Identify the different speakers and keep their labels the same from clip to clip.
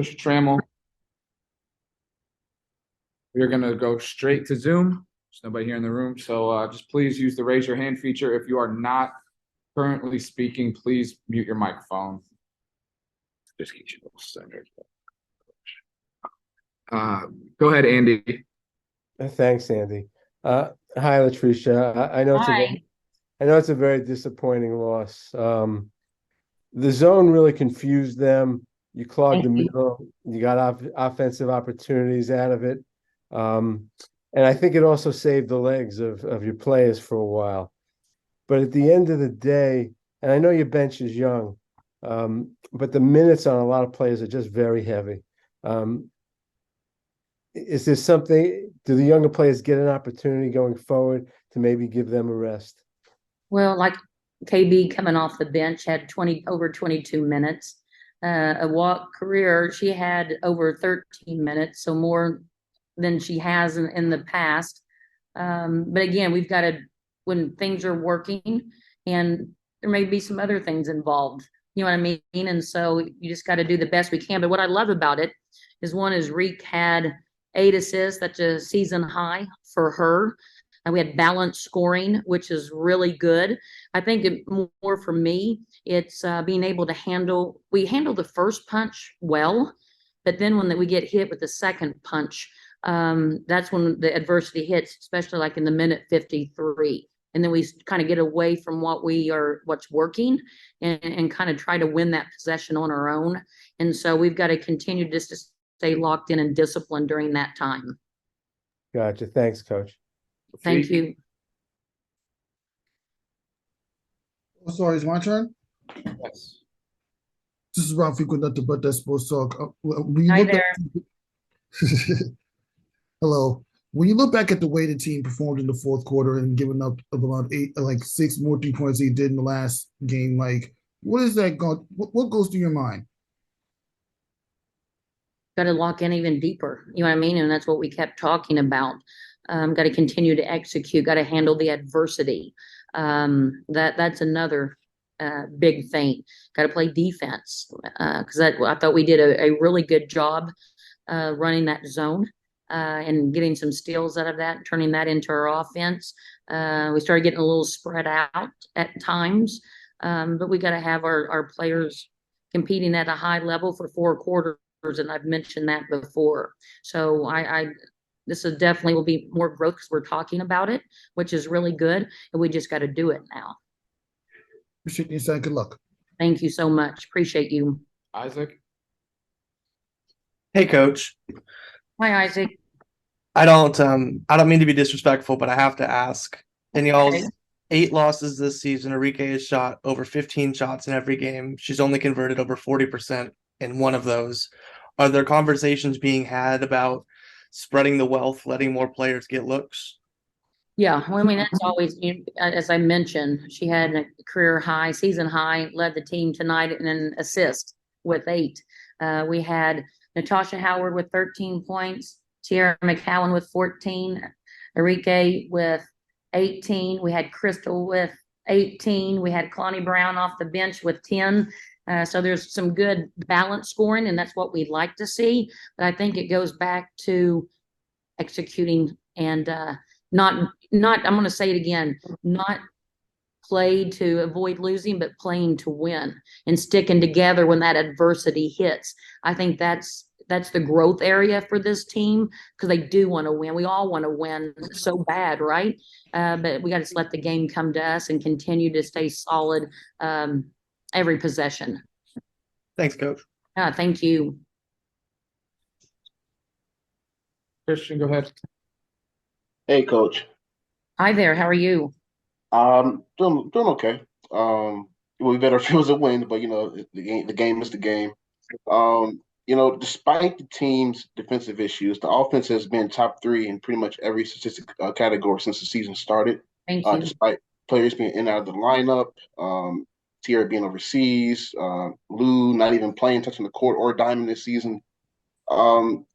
Speaker 1: Mr. Trammell. We're going to go straight to Zoom. There's nobody here in the room. So just please use the raise your hand feature. If you are not currently speaking, please mute your microphone. Just get you a little centered. Go ahead, Andy.
Speaker 2: Thanks, Andy. Hi, Latricia. I know
Speaker 3: Hi.
Speaker 2: it's a very disappointing loss. The zone really confused them. You clogged
Speaker 3: Thank
Speaker 2: the
Speaker 3: you.
Speaker 2: middle. You got offensive opportunities out of it. Um, and I think it also saved the legs of your players for a while. But at the end of the day, and I know your bench is young, but the minutes on a lot of players are just very heavy. Um, is there something, do the younger players get an opportunity going forward to maybe give them a rest?
Speaker 3: Well, like KB coming off the bench had 20 over 22 minutes. A walk career, she had over 13 minutes, so more than she has in the past. But again, we've got to, when things are working, and there may be some other things involved. You know what I mean? And so you just got to do the best we can. But what I love about it is one is Reek had 8 assists. That's a season high for her. And we had balanced scoring, which is really good. I think more for me, it's being able to we handle the first punch well, but then when we get hit with the second punch, that's when the adversity hits, especially like in the minute 53. And then we kind of get away from what's working, and kind of try to win that possession on our own. And so we've got to continue just to stay locked in and disciplined during that time.
Speaker 2: Gotcha. Thanks, Coach.
Speaker 3: Thank you.
Speaker 4: Oh, sorry, it's my turn.
Speaker 1: Yes.
Speaker 4: This is Ralphie with nothing but that sports talk. When you
Speaker 3: Hi
Speaker 4: look
Speaker 3: there.
Speaker 4: hello. When you look back at the way the team performed in the fourth quarter and giving up about six more 3 points they did in the last game, like what is that going? What goes through your mind?
Speaker 3: Got to lock in even deeper. You know what I mean? And that's what we kept talking about. Got to continue to execute. Got to handle the adversity. That's another big thing. Got to play defense, because I thought we did a really good job running that zone, and getting some steals out of that, and turning that into our offense. We started getting a little spread out at times, but we got to have our players competing at a high level for 4 quarters, and I've mentioned that before. So this is definitely will be more growth because we're talking about it, which is really good, and we just got to do it now.
Speaker 4: Appreciate the insight. Good luck.
Speaker 3: Thank you so much. Appreciate you.
Speaker 1: Isaac.
Speaker 5: Hey, Coach.
Speaker 3: Hi, Isaac.
Speaker 5: I don't mean to be disrespectful, but I have to ask. In
Speaker 3: Okay.
Speaker 5: y'all's 8 losses this season, Enrique has shot over 15 shots in every game. She's only converted over 40% in one of those. Are there conversations being had about spreading the wealth, letting more players get looks?
Speaker 3: Yeah, well, I mean, that's always, as I mentioned, she had a career high, season high, led the team tonight in an assist with 8. We had Natasha Howard with 13 points, Tierra McCowan with 14, Enrique with 18. We had Crystal with 18. We had Clonnie Brown off the bench with 10. So there's some good balance scoring, and that's what we'd like to see. But I think it goes back to executing and not I'm going to say it again, not play to avoid losing, but playing to win and sticking together when that adversity hits. I think that's the growth area for this team, because they do want to win. We all want to win so bad, right? But we got to let the game come to us and continue to stay solid, every possession.
Speaker 5: Thanks, Coach.
Speaker 3: Thank you.
Speaker 1: Christian, go ahead.
Speaker 6: Hey, coach.
Speaker 3: Hi there. How are you?
Speaker 6: Doing okay. It would be better if it was a win, but the game is the game. Despite the team's defensive issues, the offense has been top three in pretty much every statistic category since the season started.
Speaker 3: Thank you.
Speaker 6: Despite players being in and out of the lineup, Tierra being overseas, Lou not even playing, touching the court or diamond this season. Um,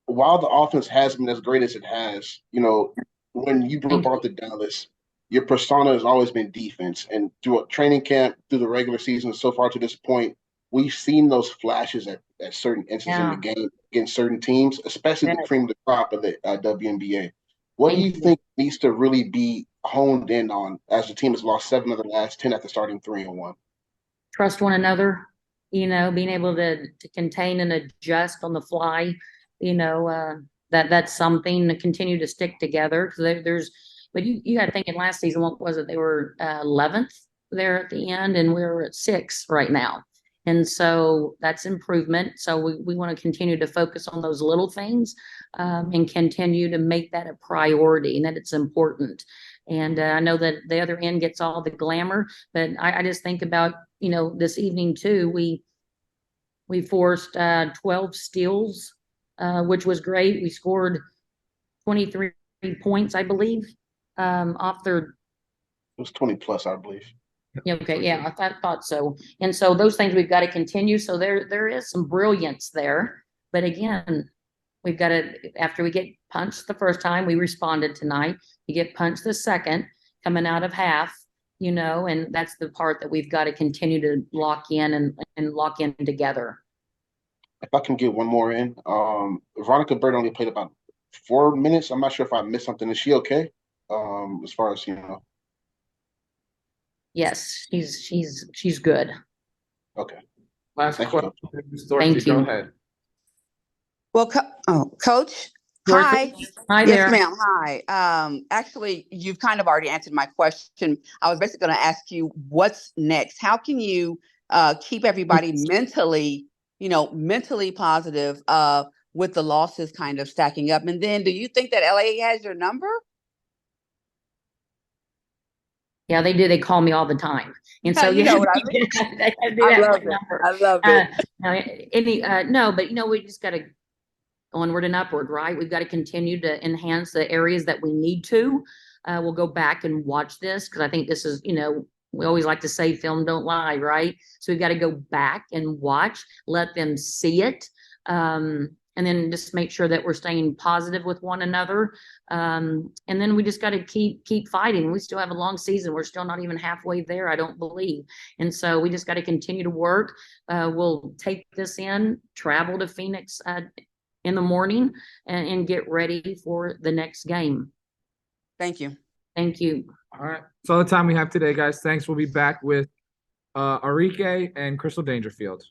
Speaker 6: while the offense has been as great as it has, when you were
Speaker 3: Thank
Speaker 6: brought to Dallas, your persona has always been defense. And through a training camp, through the regular season, so far to this point, we've seen those flashes at certain instances in the game against certain teams, especially the
Speaker 3: Yes.
Speaker 6: cream of the crop of the WNBA. What do you
Speaker 3: Thank you.
Speaker 6: think needs to really be honed in on as the team has lost 7 of the last 10 after starting 3-1?
Speaker 3: Trust one another, being able to contain and adjust on the fly, that's something to continue to stick together because but you got to think in last season, what was it? They were 11th there at the end, and we're at 6 right now. And so that's improvement. So we want to continue to focus on those little things and continue to make that a priority and that it's important. And I know that the other end gets all the glamour, but I just think about, this evening too, we forced 12 steals, which was great. We scored 23 points, I believe, off their.
Speaker 6: It was 20 plus, I believe.
Speaker 3: Okay, yeah, I thought so. And so those things we've got to continue. So there is some brilliance there. But again, we've got to, after we get punched the first time, we responded tonight. You get punched the second, coming out of half, and that's the part that we've got to continue to lock in and lock in together.
Speaker 6: If I can get one more in, Veronica Bird only played about 4 minutes. I'm not sure if I missed something. Is she okay? As far as
Speaker 3: Yes, she's good.
Speaker 6: Okay.
Speaker 1: Last
Speaker 6: Thank you,
Speaker 1: question,
Speaker 6: Coach.
Speaker 1: Ms. Dorsey,
Speaker 3: Thank
Speaker 1: go
Speaker 3: you.
Speaker 1: ahead.
Speaker 7: Well, Coach,
Speaker 3: Dorsey?
Speaker 7: hi.
Speaker 3: Hi
Speaker 7: Yes,
Speaker 3: there.
Speaker 7: ma'am. Hi. Actually, you've kind of already answered my question. I was basically going to ask you what's next. How can you keep everybody mentally positive with the losses kind of stacking up? And then, do you think that LA has your number?
Speaker 3: Yeah, they do. They call me all the time. And so
Speaker 7: You know what I mean?
Speaker 3: I
Speaker 7: love it. I love it.
Speaker 3: No, but we just got to onward and upward, right? We've got to continue to enhance the areas that we need to. We'll go back and watch this because I think this is, we always like to say film don't lie, right? So we've got to go back and watch, let them see it. And then just make sure that we're staying positive with one another. And then we just got to keep fighting. We still have a long season. We're still not even halfway there, I don't believe. And so we just got to continue to work. We'll take this in, travel to Phoenix in the morning and get ready for the next game.
Speaker 7: Thank you.
Speaker 3: Thank you.
Speaker 1: All right. That's all the time we have today, guys. Thanks. We'll be back with Arike and Crystal Dangerfield.